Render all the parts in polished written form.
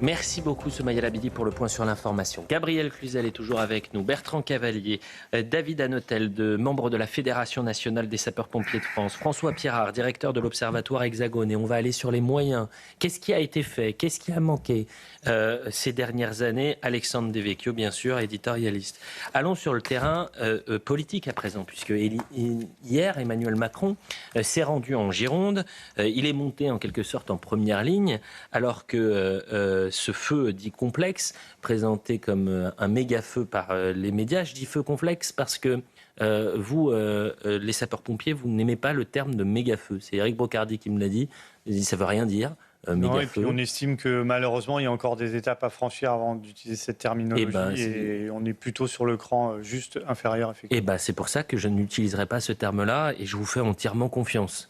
Merci beaucoup Soumaïa Labidi pour le point sur l'information. Gabriel Cluzel est toujours avec nous, Bertrand Cavalier, David Hanotel, membre de la Fédération nationale des sapeurs-pompiers de France, François Pirard, directeur de l'Observatoire Hexagone. Et on va aller sur les moyens. Qu'est-ce qui a été fait? Qu'est-ce qui a manqué ces dernières années? Alexandre Devecchio, bien sûr, éditorialiste. Allons sur le terrain politique à présent, puisque hier, Emmanuel Macron s'est rendu en Gironde. Il est monté en quelque sorte en première ligne, alors que ce feu dit complexe, présenté comme un méga-feu par les médias. Je dis feu complexe parce que vous, les sapeurs-pompiers, vous n'aimez pas le terme de méga-feu. C'est Éric Brocardi qui me l'a dit. Il dit ça ne veut rien dire. Non, et puis on estime que malheureusement, il y a encore des étapes à franchir avant d'utiliser cette terminologie. Et on est plutôt sur le cran juste inférieur, effectivement. C'est pour ça que je n'utiliserai pas ce terme-là et je vous fais entièrement confiance.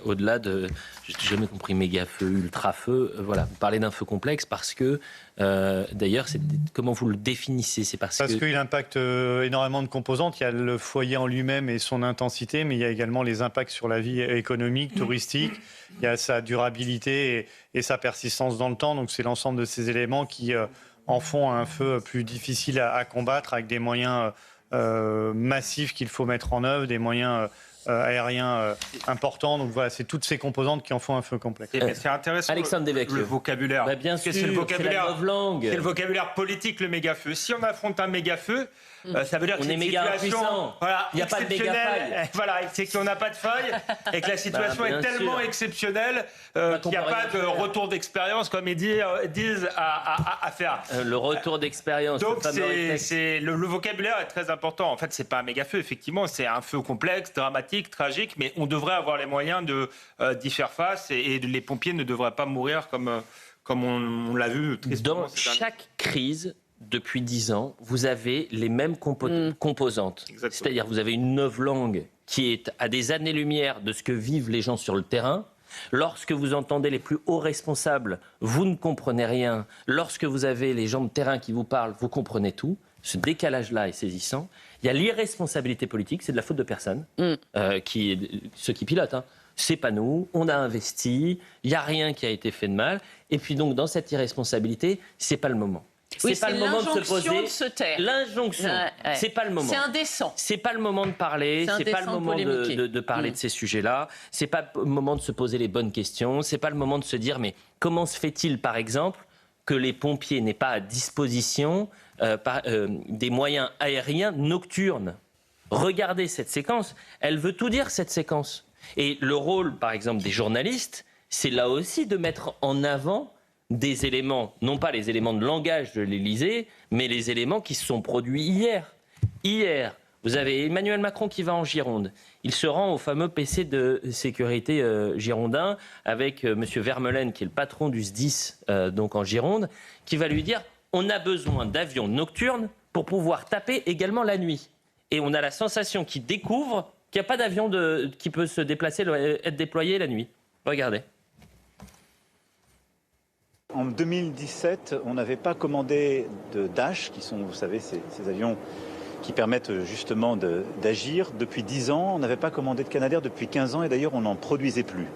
Au-delà de, je n'ai jamais compris méga-feu, ultra-feu, voilà, vous parlez d'un feu complexe parce que, d'ailleurs, comment vous le définissez? C'est parce qu'il impacte énormément de composantes. Il y a le foyer en lui-même et son intensité, mais il y a également les impacts sur la vie économique, touristique, il y a sa durabilité et sa persistance dans le temps. Donc c'est l'ensemble de ces éléments qui en font un feu plus difficile à combattre avec des moyens massifs qu'il faut mettre en œuvre, des moyens aériens importants. Donc voilà, c'est toutes ces composantes qui en font un feu complexe. C'est intéressant. Alexandre Devecchio. Le vocabulaire. Bien sûr, c'est le vocabulaire, c'est la langue. C'est le vocabulaire politique, le méga-feu. Si on affronte un méga-feu, ça veut dire que c'est une situation, voilà, il n'y a pas de méga-faille. Voilà, c'est qu'on n'a pas de faille et que la situation est tellement exceptionnelle qu'il n'y a pas de retour d'expérience, comme ils disent, à faire. Le retour d'expérience. Donc le vocabulaire est très important. En fait, c'est pas un méga-feu, effectivement, c'est un feu complexe, dramatique, tragique, mais on devrait avoir les moyens d'y faire face et les pompiers ne devraient pas mourir comme on l'a vu tristement. Dans chaque crise, depuis 10 ans, vous avez les mêmes composantes. Exactement. C'est-à-dire vous avez une novlangue qui est à des années-lumière de ce que vivent les gens sur le terrain. Lorsque vous entendez les plus hauts responsables, vous ne comprenez rien. Lorsque vous avez les gens de terrain qui vous parlent, vous comprenez tout. Ce décalage-là est saisissant. Il y a l'irresponsabilité politique, c'est de la faute de personne, ceux qui pilotent. C'est pas nous, on a investi, il n'y a rien qui a été fait de mal. Et puis donc, dans cette irresponsabilité, c'est pas le moment. C'est pas le moment de se poser. De se taire. L'injonction, c'est pas le moment. C'est indécent. C'est pas le moment de parler, c'est pas le moment de parler de ces sujets-là, c'est pas le moment de se poser les bonnes questions, c'est pas le moment de se dire mais comment se fait-il par exemple que les pompiers n'aient pas à disposition des moyens aériens nocturnes? Regardez cette séquence, elle veut tout dire cette séquence. Et le rôle par exemple des journalistes, c'est là aussi de mettre en avant des éléments, non pas les éléments de langage de l'Élysée, mais les éléments qui se sont produits hier. Hier, vous avez Emmanuel Macron qui va en Gironde. Il se rend au fameux PC de sécurité girondin avec M. Vermeulen, qui est le patron du SDIS donc en Gironde, qui va lui dire « on a besoin d'avions nocturnes pour pouvoir taper également la nuit ». Et on a la sensation qu'il découvre qu'il n'y a pas d'avion qui peut se déplacer, être déployé la nuit. Regardez. En 2017, on n'avait pas commandé de Dash, qui sont, vous savez, ces avions qui permettent justement d'agir. Depuis 10 ans, on n'avait pas commandé de Canadair depuis 15 ans et d'ailleurs on n'en produisait plus.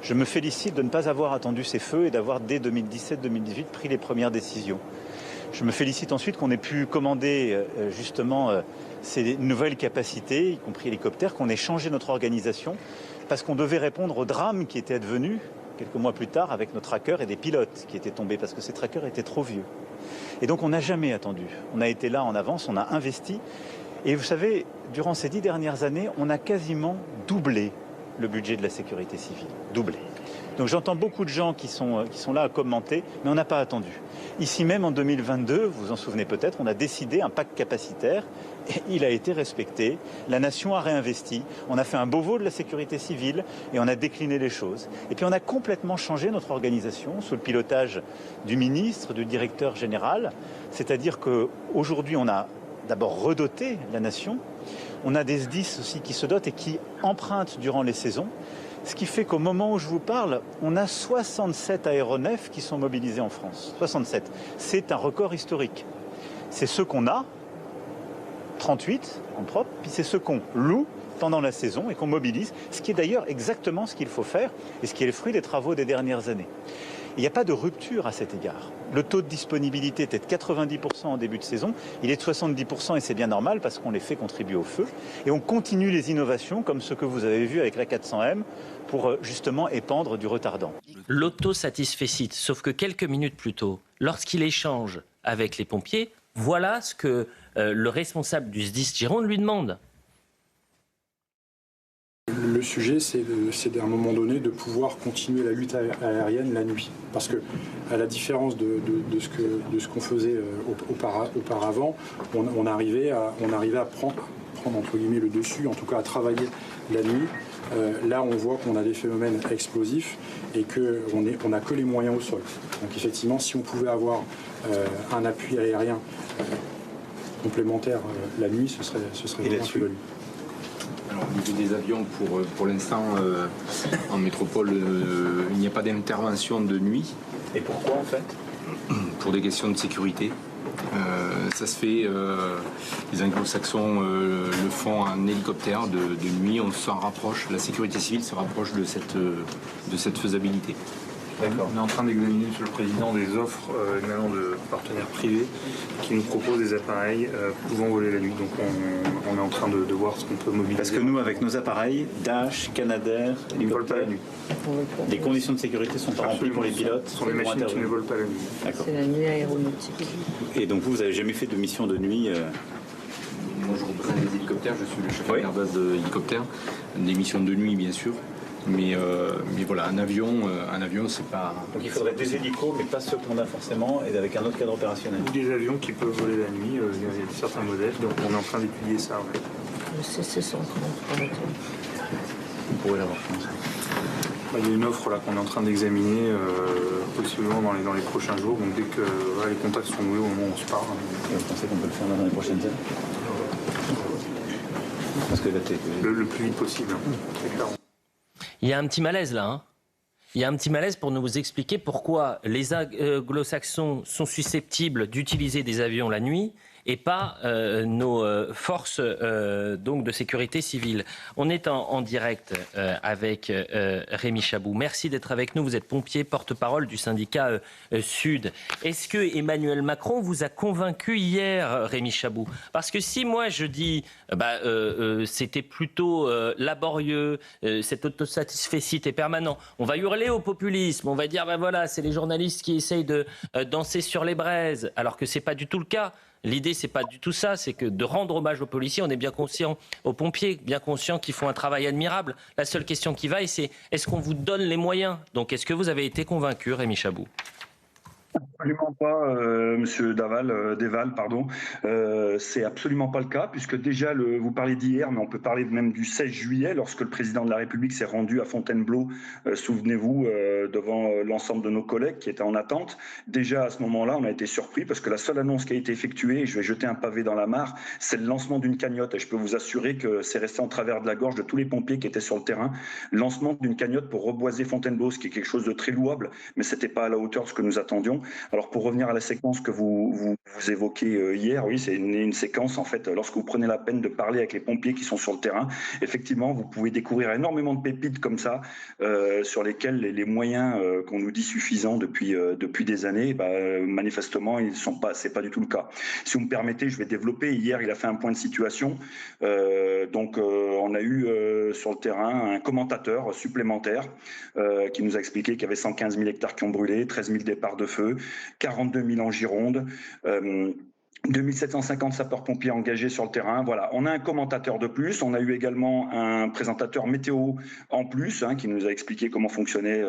Je me félicite de ne pas avoir attendu ces feux et d'avoir dès 2017-2018 pris les premières décisions. Je me félicite ensuite qu'on ait pu commander justement ces nouvelles capacités, y compris hélicoptères, qu'on ait changé notre organisation parce qu'on devait répondre au drame qui était advenu quelques mois plus tard avec nos trackers et des pilotes qui étaient tombés parce que ces trackers étaient trop vieux. Et donc on n'a jamais attendu. On a été là en avance, on a investi. Et vous savez, durant ces 10 dernières années, on a quasiment doublé le budget de la sécurité civile. Doublé. Donc j'entends beaucoup de gens qui sont là à commenter, mais on n'a pas attendu. Ici même en 2022, vous vous en souvenez peut-être, on a décidé un pacte capacitaire. Et il a été respecté, la nation a réinvesti, on a fait un Beauvau de la sécurité civile et on a décliné les choses. Et puis on a complètement changé notre organisation sous le pilotage du ministre, du directeur général. C'est-à-dire qu'aujourd'hui on a d'abord redoté la nation, on a des SDIS aussi qui se dotent et qui empruntent durant les saisons. Ce qui fait qu'au moment où je vous parle, on a 67 aéronefs qui sont mobilisés en France. 67. C'est un record historique. C'est ceux qu'on a, 38 en propre, puis c'est ceux qu'on loue pendant la saison et qu'on mobilise, ce qui est d'ailleurs exactement ce qu'il faut faire et ce qui est le fruit des travaux des dernières années. Il n'y a pas de rupture à cet égard. Le taux de disponibilité était de 90% en début de saison. Il est de 70% et c'est bien normal parce qu'on les fait contribuer au feu. Et on continue les innovations comme ce que vous avez vu avec la 400M pour justement épandre du retardant. L'autosatisfecit, sauf que quelques minutes plus tôt, lorsqu'il échange avec les pompiers, voilà ce que le responsable du SDIS Gironde lui demande. Le sujet, c'est à un moment donné de pouvoir continuer la lutte aérienne la nuit. Parce que, à la différence de ce qu'on faisait auparavant, on arrivait à prendre entre guillemets le dessus, en tout cas à travailler la nuit. Là, on voit qu'on a des phénomènes explosifs et qu'on n'a que les moyens au sol. Donc effectivement, si on pouvait avoir un appui aérien complémentaire la nuit, ce serait vraiment plus-value. Alors, au niveau des avions, pour l'instant, en métropole, il n'y a pas d'intervention de nuit. Et pourquoi en fait ? Pour des questions de sécurité. Ça se fait, les anglo-saxons le font en hélicoptère de nuit, on s'en rapproche, la sécurité civile se rapproche de cette faisabilité. D'accord. On est en train d'examiner, Monsieur le Président, des offres également de partenaires privés qui nous proposent des appareils pouvant voler la nuit. Donc on est en train de voir ce qu'on peut mobiliser. Parce que nous, avec nos appareils, Dash, Canadair, ils ne volent pas la nuit. Les conditions de sécurité sont pas remplies pour les pilotes. Ce sont des machines qui ne volent pas la nuit. C'est la nuit aéronautique. Et donc vous n'avez jamais fait de mission de nuit Moi, je représente les hélicoptères, je suis le chef d'hélicoptère d'hélicoptère. Des missions de nuit, bien sûr. Mais voilà, un avion, c'est pas... Donc il faudrait des hélicos, mais pas ceux qu'on a forcément, et avec un autre cadre opérationnel. Ou des avions qui peuvent voler la nuit, il y a certains modèles, donc on est en train d'étudier ça. Ouais. Le CC-130, On pourrait l'avoir, je pense. Il y a une offre là qu'on est en train d'examiner, possiblement dans les prochains jours. Donc dès que les contacts sont noués, au moment où on se parle. Et vous pensez qu'on peut le faire dans les prochaines heures ? Parce que le plus vite possible, c'est clair. Il y a un petit malaise là. Hein. Il y a un petit malaise pour nous expliquer pourquoi les anglo-saxons sont susceptibles d'utiliser des avions la nuit et pas nos forces donc de sécurité civile. On est en direct avec Rémi Chabou. Merci d'être avec nous. Vous êtes pompier, porte-parole du syndicat Sud. Est-ce que Emmanuel Macron vous a convaincu hier, Rémi Chabou ? Parce que si moi je dis c'était plutôt laborieux, cet autosatisfecit est permanent, on va hurler au populisme, on va dire voilà, c'est les journalistes qui essayent de danser sur les braises, alors que c'est pas du tout le cas. L'idée, c'est pas du tout ça, c'est que de rendre hommage aux policiers, on est bien conscient, aux pompiers, bien conscient qu'ils font un travail admirable. La seule question qui vaille, c'est est-ce qu'on vous donne les moyens ? Donc, est-ce que vous avez été convaincu, Rémi Chabou ? Absolument pas, Monsieur Deval, pardon. C'est absolument pas le cas, puisque déjà, vous parlez d'hier, mais on peut parler même du 16 juillet, lorsque le président de la République s'est rendu à Fontainebleau, souvenez-vous, devant l'ensemble de nos collègues qui étaient en attente. Déjà, à ce moment-là, on a été surpris, parce que la seule annonce qui a été effectuée, et je vais jeter un pavé dans la mare, c'est le lancement d'une cagnotte. Et je peux vous assurer que c'est resté en travers de la gorge de tous les pompiers qui étaient sur le terrain. Lancement d'une cagnotte pour reboiser Fontainebleau, ce qui est quelque chose de très louable, mais c'était pas à la hauteur de ce que nous attendions. Alors pour revenir à la séquence que vous évoquez hier, oui, c'est une séquence en fait, lorsque vous prenez la peine de parler avec les pompiers qui sont sur le terrain, effectivement vous pouvez découvrir énormément de pépites comme ça, sur lesquelles les moyens qu'on nous dit suffisants depuis des années, manifestement c'est pas du tout le cas. Si vous me permettez, je vais développer. Hier il a fait un point de situation, on a eu sur le terrain un commentateur supplémentaire qui nous a expliqué qu'il y avait 115 000 hectares qui ont brûlé, 13 000 départs de feu, 42 000 en Gironde, 2750 sapeurs-pompiers engagés sur le terrain. Voilà, on a un commentateur de plus. On a eu également un présentateur météo en plus qui nous a expliqué comment fonctionnaient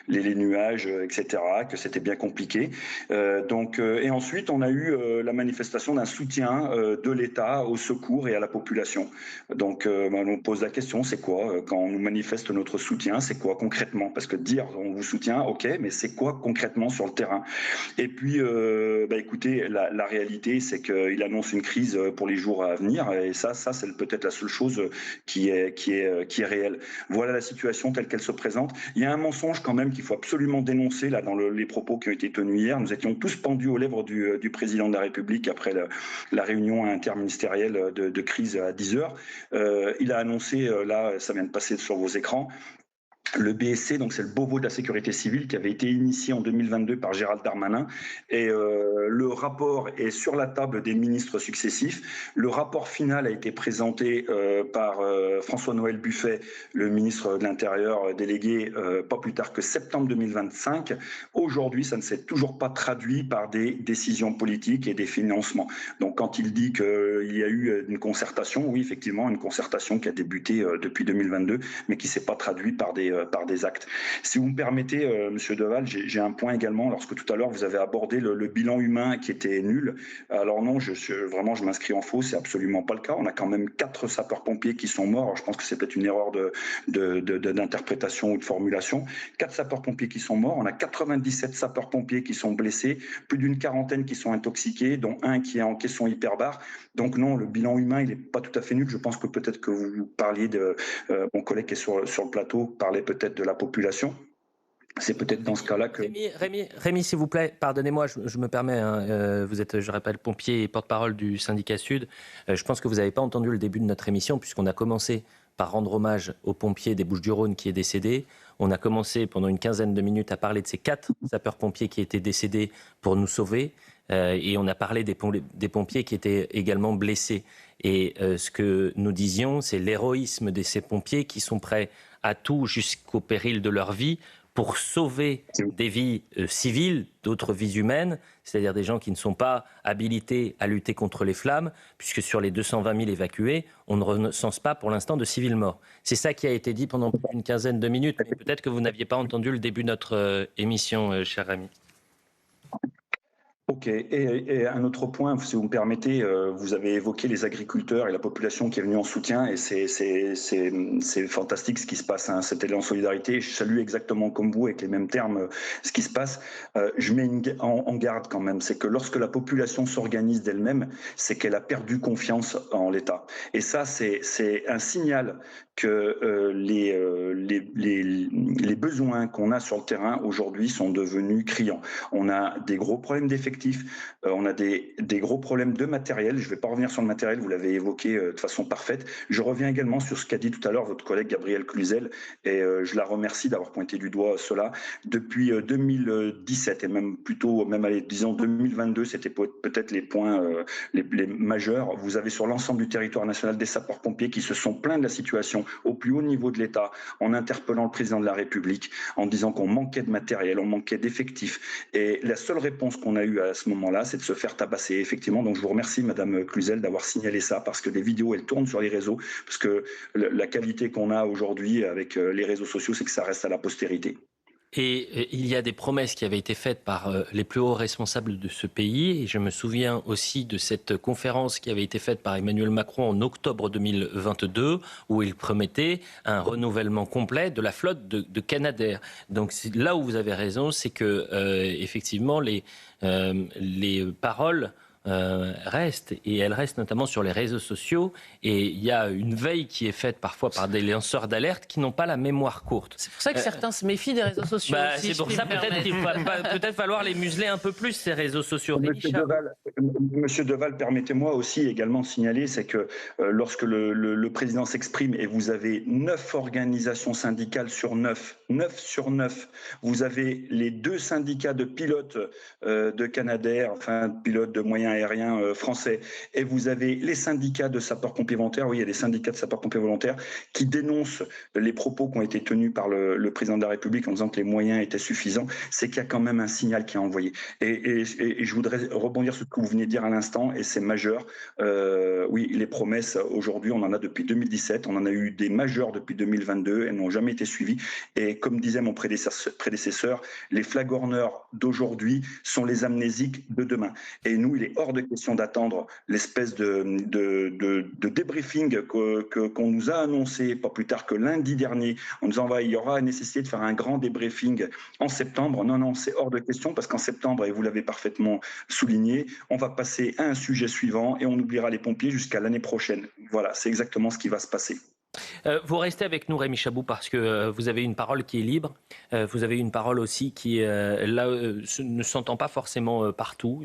les nuages, etc., que c'était bien compliqué. Et ensuite, on a eu la manifestation d'un soutien de l'État au secours et à la population. Donc, on pose la question, c'est quoi quand on nous manifeste notre soutien, c'est quoi concrètement ? Parce que dire on vous soutient, ok, mais c'est quoi concrètement sur le terrain ? Et puis, écoutez, la réalité, c'est qu'il annonce une crise pour les jours à venir, et ça c'est peut-être la seule chose qui est réelle. Voilà la situation telle qu'elle se présente. Il y a un mensonge quand même qu'il faut absolument dénoncer là dans les propos qui ont été tenus hier. Nous étions tous pendus aux lèvres du président de la République après la réunion interministérielle de crise à 10h. Il a annoncé, là ça vient de passer sur vos écrans, le BSC, donc c'est le Beauvau de la sécurité civile, qui avait été initié en 2022 par Gérald Darmanin. Et le rapport est sur la table des ministres successifs. Le rapport final a été présenté par François-Noël Buffet, le ministre de l'Intérieur délégué, pas plus tard que septembre 2025. Aujourd'hui, ça ne s'est toujours pas traduit par des décisions politiques et des financements. Donc quand il dit qu'il y a eu une concertation, oui, effectivement, une concertation qui a débuté depuis 2022, mais qui ne s'est pas traduite par des actes. Si vous me permettez, Monsieur Deval, j'ai un point également. Lorsque tout à l'heure vous avez abordé le bilan humain qui était nul, alors non, vraiment je m'inscris en faux, c'est absolument pas le cas. On a quand même 4 sapeurs-pompiers qui sont morts. Alors, je pense que c'est peut-être une erreur d'interprétation ou de formulation. 4 sapeurs-pompiers qui sont morts. On a 97 sapeurs-pompiers qui sont blessés, plus d'une quarantaine qui sont intoxiqués, dont un qui est en caisson hyperbare. Donc non, le bilan humain, il n'est pas tout à fait nul. Je pense que peut-être que vous parliez de mon collègue qui est sur le plateau parlait peut-être de la population. C'est peut-être dans ce cas-là que... Rémi, s'il vous plaît, pardonnez-moi, je me permets, hein, vous êtes, je rappelle, pompier et porte-parole du syndicat Sud. Je pense que vous n'avez pas entendu le début de notre émission, puisqu'on a commencé par rendre hommage au pompier des Bouches-du-Rhône qui est décédé. On a commencé pendant une quinzaine de minutes à parler de ces 4 sapeurs-pompiers qui étaient décédés pour nous sauver. Et on a parlé des pompiers qui étaient également blessés. Et ce que nous disions, c'est l'héroïsme de ces pompiers qui sont prêts à tout jusqu'au péril de leur vie pour sauver des vies civiles, d'autres vies humaines, c'est-à-dire des gens qui ne sont pas habilités à lutter contre les flammes, puisque sur les 220 000 évacués, on ne recense pas pour l'instant de civils morts. C'est ça qui a été dit pendant une quinzaine de minutes, mais peut-être que vous n'aviez pas entendu le début de notre émission, cher Rémi. Ok, et un autre point, si vous me permettez, vous avez évoqué les agriculteurs et la population qui est venue en soutien, et c'est fantastique ce qui se passe, hein, cet élan de solidarité. Je salue exactement comme vous, avec les mêmes termes, ce qui se passe. Je mets en garde quand même, c'est que lorsque la population s'organise d'elle-même, c'est qu'elle a perdu confiance en l'État. Et ça, c'est un signal que les besoins qu'on a sur le terrain aujourd'hui sont devenus criants. On a des gros problèmes d'effectifs, on a des gros problèmes de matériel. Je ne vais pas revenir sur le matériel, vous l'avez évoqué de façon parfaite. Je reviens également sur ce qu'a dit tout à l'heure votre collègue Gabrielle Cluzel, et je la remercie d'avoir pointé du doigt cela. Depuis 2017, et même plutôt, disons 2022, c'était peut-être les points les majeurs. Vous avez sur l'ensemble du territoire national des sapeurs-pompiers qui se sont plaints de la situation au plus haut niveau de l'État, en interpellant le président de la République, en disant qu'on manquait de matériel, on manquait d'effectifs. Et la seule réponse qu'on a eue à ce moment-là, c'est de se faire tabasser, effectivement. Donc je vous remercie, Madame Cluzel, d'avoir signalé ça, parce que des vidéos, elles tournent sur les réseaux, parce que la qualité qu'on a aujourd'hui avec les réseaux sociaux, c'est que ça reste à la postérité. Et il y a des promesses qui avaient été faites par les plus hauts responsables de ce pays. Et je me souviens aussi de cette conférence qui avait été faite par Emmanuel Macron en octobre 2022, où il promettait un renouvellement complet de la flotte de Canadair. Donc là où vous avez raison, c'est que effectivement les paroles restent, et elles restent notamment sur les réseaux sociaux, et il y a une veille qui est faite parfois par des lanceurs d'alerte qui n'ont pas la mémoire courte. C'est pour ça que certains se méfient des réseaux sociaux aussi, c'est pour ça peut-être qu'il va peut-être falloir les museler un peu plus, ces réseaux sociaux. Monsieur Deval, permettez-moi aussi également de signaler, c'est que lorsque le président s'exprime, et vous avez 9 organisations syndicales sur 9 sur 9, vous avez les 2 syndicats de pilotes de Canadair, enfin pilotes de moyens aériens français, et vous avez les syndicats de sapeurs-pompiers volontaires, oui, il y a des syndicats de sapeurs-pompiers volontaires qui dénoncent les propos qui ont été tenus par le président de la République en disant que les moyens étaient suffisants. C'est qu'il y a quand même un signal qui est envoyé. Et je voudrais rebondir sur ce que vous venez de dire à l'instant, et c'est majeur. Oui, les promesses, aujourd'hui, on en a depuis 2017, on en a eu des majeures depuis 2022, elles n'ont jamais été suivies. Et comme disait mon prédécesseur, les flagorneurs d'aujourd'hui sont les amnésiques de demain. Et nous, il est hors de question d'attendre l'espèce de débriefing qu'on nous a annoncé pas plus tard que lundi dernier, en nous disant il y aura nécessité de faire un grand débriefing en septembre. Non, c'est hors de question, parce qu'en septembre, et vous l'avez parfaitement souligné, on va passer à un sujet suivant et on oubliera les pompiers jusqu'à l'année prochaine. Voilà, c'est exactement ce qui va se passer. Vous restez avec nous, Rémi Chabou, parce que vous avez une parole qui est libre. Vous avez une parole aussi qui ne s'entend pas forcément partout.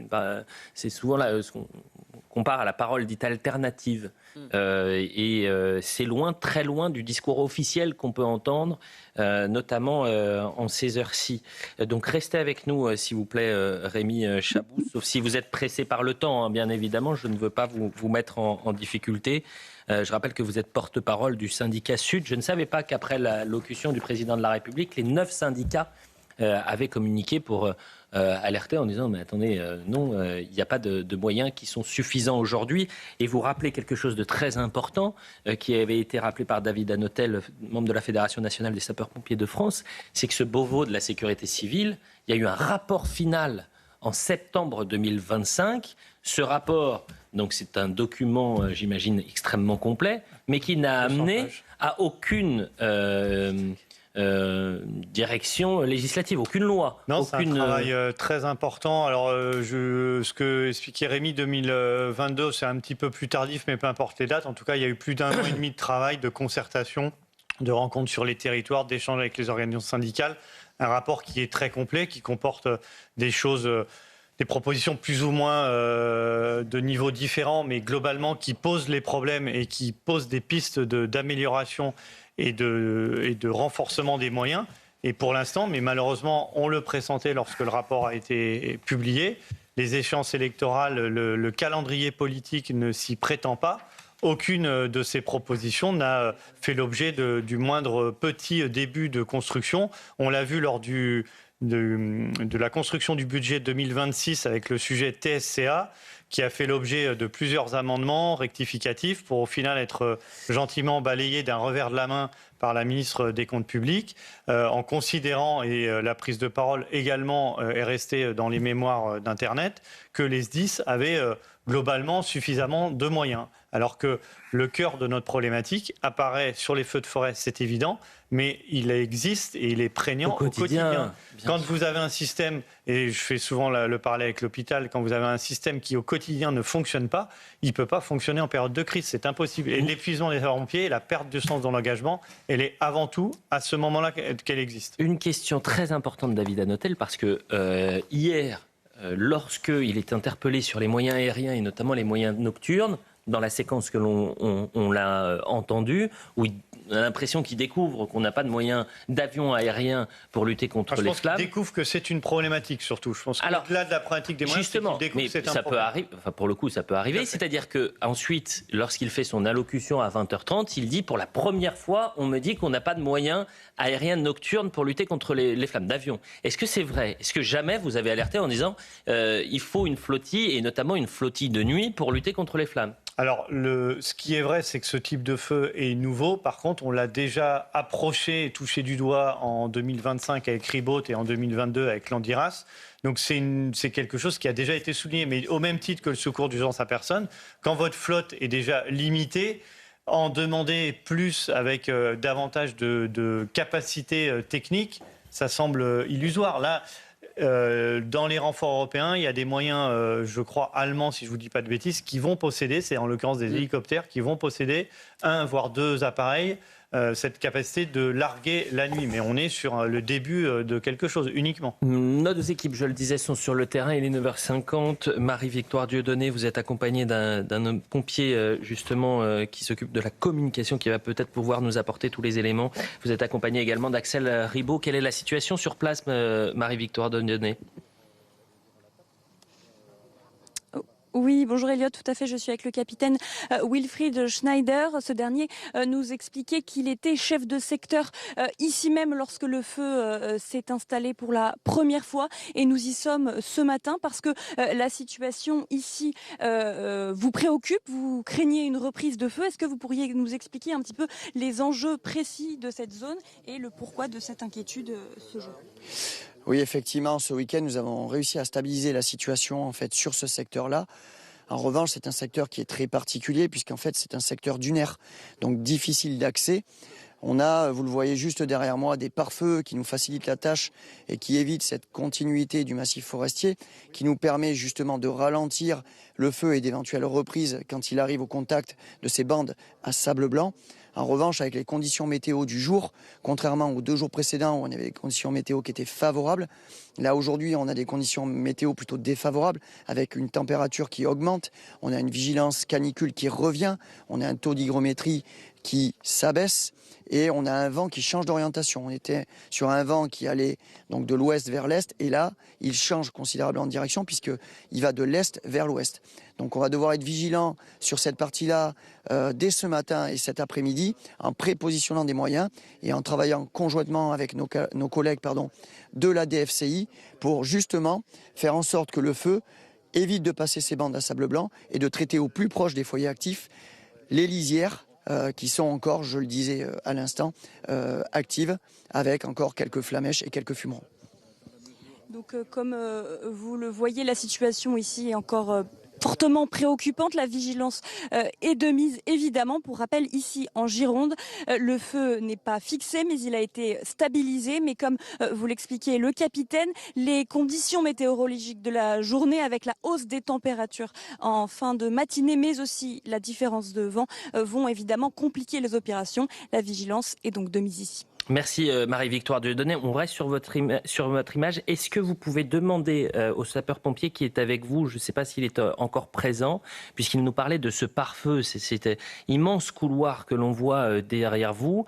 C'est souvent là ce qu'on compare à la parole dite alternative. C'est très loin du discours officiel qu'on peut entendre, notamment en ces heures-ci. Donc restez avec nous, s'il vous plaît, Rémi Chabous, sauf si vous êtes pressé par le temps, hein, bien évidemment, je ne veux pas vous mettre en difficulté. Je rappelle que vous êtes porte-parole du syndicat Sud. Je ne savais pas qu'après l'allocution du président de la République, les 9 syndicats avaient communiqué pour alerter en disant mais attendez, non, il n'y a pas de moyens qui sont suffisants aujourd'hui. Et vous rappelez quelque chose de très important qui avait été rappelé par David Hanotel, membre de la Fédération nationale des sapeurs-pompiers de France, c'est que ce Beauvau de la sécurité civile, il y a eu un rapport final en septembre 2025. Ce rapport, donc c'est un document, j'imagine, extrêmement complet, mais qui n'a amené à aucune direction législative, aucune loi. Non, c'est un travail très important. Alors, ce que expliquait Rémi, 2022, c'est un petit peu plus tardif, mais peu importe les dates. En tout cas, il y a eu plus d'1 an et demi de travail, de concertation, de rencontres sur les territoires, d'échanges avec les organisations syndicales. Un rapport qui est très complet, qui comporte des choses, des propositions plus ou moins de niveaux différents, mais globalement qui posent les problèmes et qui posent des pistes d'amélioration et de renforcement des moyens. Et pour l'instant, mais malheureusement, on le pressentait lorsque le rapport a été publié, les échéances électorales, le calendrier politique ne s'y prétend pas. Aucune de ces propositions n'a fait l'objet du moindre petit début de construction. On l'a vu lors de la construction du budget 2026 avec le sujet TSCA, qui a fait l'objet de plusieurs amendements rectificatifs pour au final être gentiment balayé d'un revers de la main par la ministre des Comptes publics, en considérant, et la prise de parole également est restée dans les mémoires d'Internet, que les SDIS avaient globalement suffisamment de moyens. Alors que le cœur de notre problématique apparaît sur les feux de forêt, c'est évident, mais il existe et il est prégnant au quotidien. Quand vous avez un système, et je fais souvent le parallèle avec l'hôpital, quand vous avez un système qui au quotidien ne fonctionne pas, il ne peut pas fonctionner en période de crise, c'est impossible. Et l'épuisement des sapeurs-pompiers, la perte de sens dans l'engagement, elle est avant tout à ce moment-là qu'elle existe. Une question très importante, David Hanotel, parce que hier, lorsqu'il est interpellé sur les moyens aériens et notamment les moyens nocturnes, dans la séquence que l'on l'a entendu, où on a l'impression qu'il découvre qu'on n'a pas de moyens d'avion aérien pour lutter contre les flammes. Je pense qu'il découvre que c'est une problématique surtout. Je pense qu'au-delà de la problématique des moyens, justement, mais ça peut arriver. Enfin, pour le coup, ça peut arriver. C'est-à-dire que ensuite, lorsqu'il fait son allocution à 20h30, il dit pour la première fois, on me dit qu'on n'a pas de moyens aériens nocturnes pour lutter contre les flammes d'avion. Est-ce que c'est vrai? Est-ce que jamais vous avez alerté en disant il faut une flottille et notamment une flottille de nuit pour lutter contre les flammes? Alors, ce qui est vrai, c'est que ce type de feu est nouveau. Par contre, on l'a déjà approché et touché du doigt en 2025 avec Ribot et en 2022 avec Landiras. Donc, c'est quelque chose qui a déjà été souligné. Mais au même titre que le secours d'urgence à personne, quand votre flotte est déjà limitée, en demander plus avec davantage de capacité technique, ça semble illusoire. Là, dans les renforts européens, il y a des moyens, je crois, allemands, si je ne vous dis pas de bêtises, qui vont posséder, c'est en l'occurrence des hélicoptères, qui vont posséder 1 voire 2 appareils, cette capacité de larguer la nuit. Mais on est sur le début de quelque chose uniquement. Nos 2 équipes, je le disais, sont sur le terrain. Il est 9h50. Marie-Victoire Dieudonné, vous êtes accompagnée d'un pompier justement qui s'occupe de la communication, qui va peut-être pouvoir nous apporter tous les éléments. Vous êtes accompagnée également d'Axel Ribot. Quelle est la situation sur place, Marie-Victoire Dieudonné ? Oui, bonjour Elliot, tout à fait, je suis avec le capitaine Wilfried Schneider. Ce dernier nous expliquait qu'il était chef de secteur ici même lorsque le feu s'est installé pour la première fois. Et nous y sommes ce matin parce que la situation ici vous préoccupe, vous craignez une reprise de feu. Est-ce que vous pourriez nous expliquer un petit peu les enjeux précis de cette zone et le pourquoi de cette inquiétude ce jour ? Oui, effectivement, ce week-end, nous avons réussi à stabiliser la situation en fait sur ce secteur-là. En revanche, c'est un secteur qui est très particulier puisqu'en fait, c'est un secteur dunaire, donc difficile d'accès. On a, vous le voyez juste derrière moi, des pare-feux qui nous facilitent la tâche et qui évitent cette continuité du massif forestier, qui nous permet justement de ralentir le feu et d'éventuelles reprises quand il arrive au contact de ces bandes à sable blanc. En revanche, avec les conditions météo du jour, contrairement aux 2 jours précédents où on avait des conditions météo qui étaient favorables, là aujourd'hui on a des conditions météo plutôt défavorables avec une température qui augmente, on a une vigilance canicule qui revient, on a un taux d'hygrométrie qui s'abaisse et on a un vent qui change d'orientation. On était sur un vent qui allait donc de l'ouest vers l'est et là, il change considérablement de direction puisqu'il va de l'est vers l'ouest. Donc on va devoir être vigilant sur cette partie-là dès ce matin et cet après-midi en prépositionnant des moyens et en travaillant conjointement avec nos collègues de la DFCI pour justement faire en sorte que le feu évite de passer ses bandes à sable blanc et de traiter au plus proche des foyers actifs les lisières qui sont encore, je le disais à l'instant, actives avec encore quelques flamèches et quelques fumerons. Donc comme vous le voyez, la situation ici est encore fortement préoccupante. La vigilance est de mise, évidemment. Pour rappel, ici en Gironde, le feu n'est pas fixé, mais il a été stabilisé. Mais comme vous l'expliquait le capitaine, les conditions météorologiques de la journée, avec la hausse des températures en fin de matinée, mais aussi la différence de vent, vont évidemment compliquer les opérations. La vigilance est donc de mise ici. Merci Marie-Victoire Dieudonné. On reste sur votre image. Est-ce que vous pouvez demander au sapeur-pompier qui est avec vous, je ne sais pas s'il est encore présent, puisqu'il nous parlait de ce pare-feu, cet immense couloir que l'on voit derrière vous,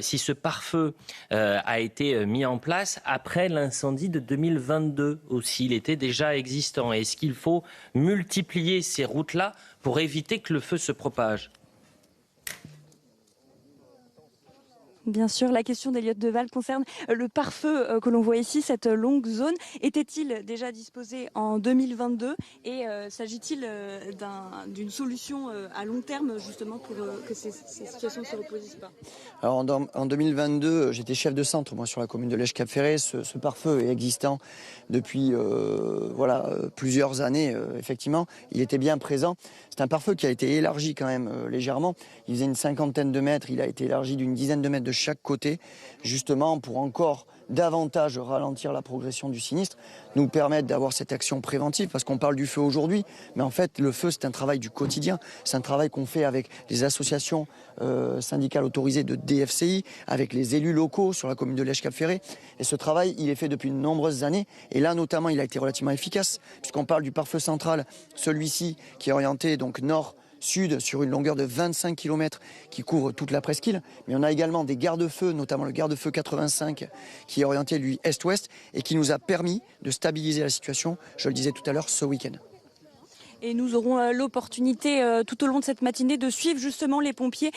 si ce pare-feu a été mis en place après l'incendie de 2022 ou s'il était déjà existant. Est-ce qu'il faut multiplier ces routes-là pour éviter que le feu se propage ? Bien sûr, la question d'Eliott Deval concerne le pare-feu que l'on voit ici, cette longue zone. Était-il déjà disposé en 2022 et s'agit-il d'une solution à long terme justement pour que ces situations ne se reproduisent pas ? Alors en 2022, j'étais chef de centre moi sur la commune de Lège-Cap-Ferré. Ce pare-feu est existant depuis plusieurs années. Effectivement, il était bien présent. C'est un pare-feu qui a été élargi quand même légèrement. Il faisait une 50aine de mètres. Il a été élargi d'une 10aine de mètres de chaque côté, justement pour encore davantage ralentir la progression du sinistre, nous permettre d'avoir cette action préventive, parce qu'on parle du feu aujourd'hui, mais en fait le feu c'est un travail du quotidien, c'est un travail qu'on fait avec les associations syndicales autorisées de DFCI, avec les élus locaux sur la commune de Lège-Cap-Ferré, et ce travail il est fait depuis de nombreuses années, et là notamment il a été relativement efficace, puisqu'on parle du pare-feu central, celui-ci qui est orienté donc nord-sud sur une longueur de 25 km qui couvre toute la presqu'île. Mais on a également des garde-feux, notamment le garde-feu 85 qui est orienté lui est-ouest et qui nous a permis de stabiliser la situation, je le disais tout à l'heure, ce week-end. Et nous aurons l'opportunité tout au long de cette matinée de suivre justement les pompiers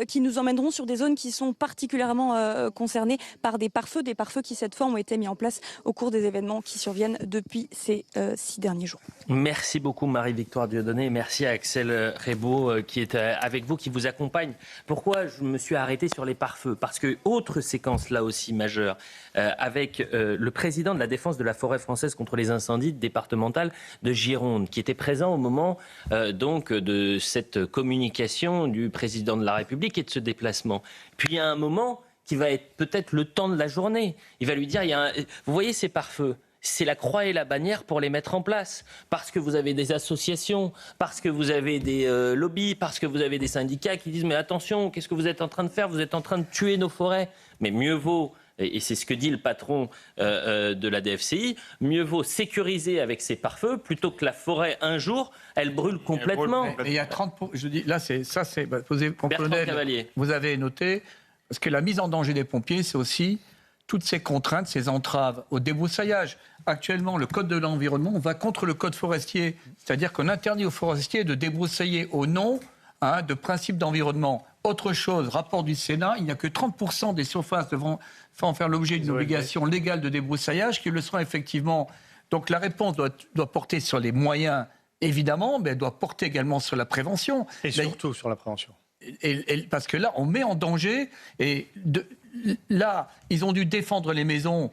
qui nous emmèneront sur des zones qui sont particulièrement concernées par des pare-feux qui cette fois ont été mis en place au cours des événements qui surviennent depuis ces 6 derniers jours. Merci beaucoup Marie-Victoire Dieudonné et merci à Axel Rebaud qui est avec vous, qui vous accompagne. Pourquoi je me suis arrêté sur les pare-feux ? Parce que autre séquence là aussi majeure, avec le président de la défense de la forêt française contre les incendies départementale de Gironde, qui était présent au moment donc de cette communication du président de la République et de ce déplacement. Puis il y a un moment qui va être peut-être le temps de la journée. Il va lui dire, vous voyez ces pare-feux ? C'est la croix et la bannière pour les mettre en place. Parce que vous avez des associations, parce que vous avez des lobbies, parce que vous avez des syndicats qui disent « mais attention, qu'est-ce que vous êtes en train de faire ? Vous êtes en train de tuer nos forêts. » Mais mieux vaut, et c'est ce que dit le patron de la DFCI, mieux vaut sécuriser avec ces pare-feux plutôt que la forêt, un jour, elle brûle complètement. Et il y a 30... Je dis, là, c'est Bertrand Cavalier. Vous avez noté, parce que la mise en danger des pompiers, c'est aussi toutes ces contraintes, ces entraves au débroussaillage. Actuellement, le code de l'environnement va contre le code forestier. C'est-à-dire qu'on interdit aux forestiers de débroussailler au nom de principes d'environnement. Autre chose, rapport du Sénat, il n'y a que 30% des surfaces devront faire l'objet d'une obligation légale de débroussaillage qui le seront effectivement. Donc la réponse doit porter sur les moyens, évidemment, mais elle doit porter également sur la prévention. Et surtout sur la prévention. Parce que là, on met en danger... Là, ils ont dû défendre les maisons,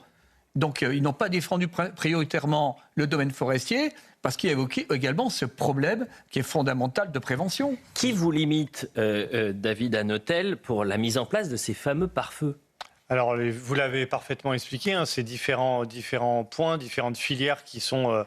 donc ils n'ont pas défendu prioritairement le domaine forestier, parce qu'il y a également ce problème qui est fondamental de prévention. Qui vous limite, David Hanotel, pour la mise en place de ces fameux pare-feux ? Alors, vous l'avez parfaitement expliqué, c'est différents points, différentes filières qui sont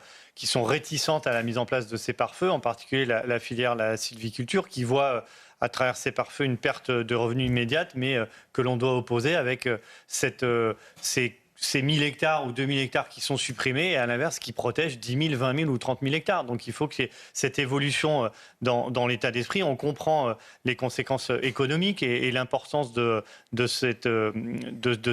réticentes à la mise en place de ces pare-feux, en particulier la filière la sylviculture, qui voit à traverser par feu une perte de revenus immédiate, mais que l'on doit opposer avec ces 1000 hectares ou 2000 hectares qui sont supprimés et à l'inverse qui protègent 10 000, 20 000 ou 30 000 hectares. Donc il faut qu'il y ait cette évolution dans l'état d'esprit. On comprend les conséquences économiques et l'importance de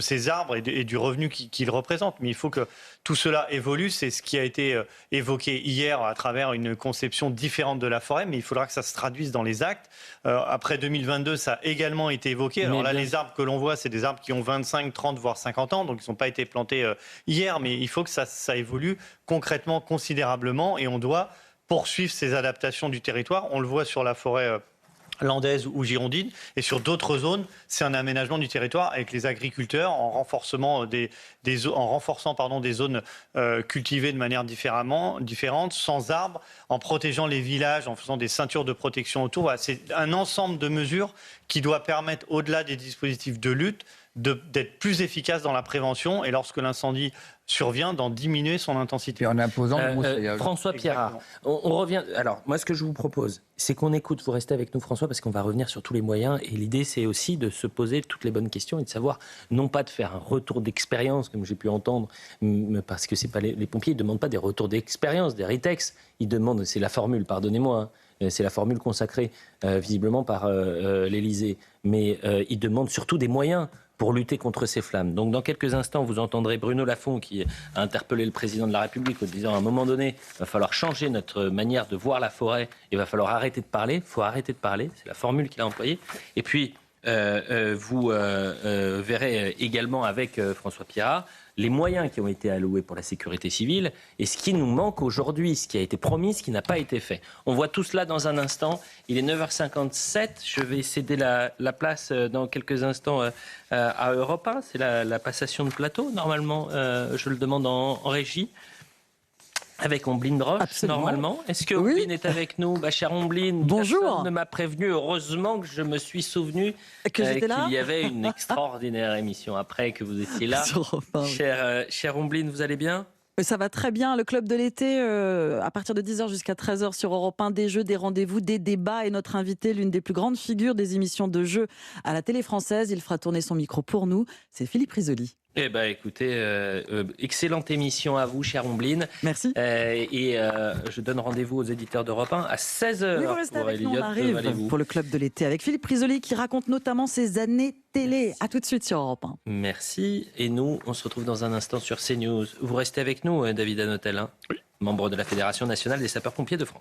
ces arbres et du revenu qu'ils représentent. Mais il faut que tout cela évolue. C'est ce qui a été évoqué hier à travers une conception différente de la forêt, mais il faudra que ça se traduise dans les actes. Après 2022, ça a également été évoqué. Alors là, les arbres que l'on voit, c'est des arbres qui ont 25, 30, voire 50 ans, donc ils n'ont pas été plantés hier, mais il faut que ça évolue concrètement, considérablement, et on doit poursuivre ces adaptations du territoire. On le voit sur la forêt landaise ou girondine, et sur d'autres zones, c'est un aménagement du territoire avec les agriculteurs en renforçant des zones cultivées de manière différente, sans arbres, en protégeant les villages, en faisant des ceintures de protection autour. Voilà, c'est un ensemble de mesures qui doit permettre, au-delà des dispositifs de lutte, d'être plus efficace dans la prévention et lorsque l'incendie survient, d'en diminuer son intensité. Et en imposant François Pierrat, on revient. Alors, moi, ce que je vous propose, c'est qu'on écoute, vous restez avec nous, François, parce qu'on va revenir sur tous les moyens. Et l'idée, c'est aussi de se poser toutes les bonnes questions et de savoir, non pas de faire un retour d'expérience, comme j'ai pu entendre, parce que c'est pas les pompiers ne demandent pas des retours d'expérience, des retex. Ils demandent, c'est la formule, pardonnez-moi, c'est la formule consacrée visiblement par l'Élysée. Mais ils demandent surtout des moyens pour lutter contre ces flammes. Donc dans quelques instants, vous entendrez Bruno Lafont qui a interpellé le président de la République en disant à un moment donné, il va falloir changer notre manière de voir la forêt, il va falloir arrêter de parler, il faut arrêter de parler, c'est la formule qu'il a employée. Et puis, vous verrez également avec François Pierrat les moyens qui ont été alloués pour la sécurité civile et ce qui nous manque aujourd'hui, ce qui a été promis, ce qui n'a pas été fait. On voit tout cela dans un instant. Il est 9h57. Je vais céder la place dans quelques instants à Europe 1. C'est la passation de plateau, normalement. Je le demande en régie. Avec Omblin Roche, normalement. Est-ce que Omblin est avec nous? Chère Omblin, bonjour. Personne ne m'a prévenu. Heureusement que je me suis souvenu qu'il y avait une extraordinaire émission après que vous étiez là. Chère Omblin, vous allez bien? Ça va très bien. Le club de l'été, à partir de 10h jusqu'à 13h sur Europe 1, des jeux, des rendez-vous, des débats. Et notre invité, l'une des plus grandes figures des émissions de jeux à la télé française, il fera tourner son micro pour nous. C'est Philippe Risoli. Eh bien, écoutez, excellente émission à vous, chère Omblin. Merci. Je donne rendez-vous aux éditeurs d'Europe 1 à 16h. Oui, vous restez avec nous, on arrive pour le club de l'été avec Philippe Risoli qui raconte notamment ses années télé. À tout de suite sur Europe 1. Merci. Et nous, on se retrouve dans un instant sur CNews. Vous restez avec nous, David Hanotel, membre de la Fédération nationale des sapeurs-pompiers de France.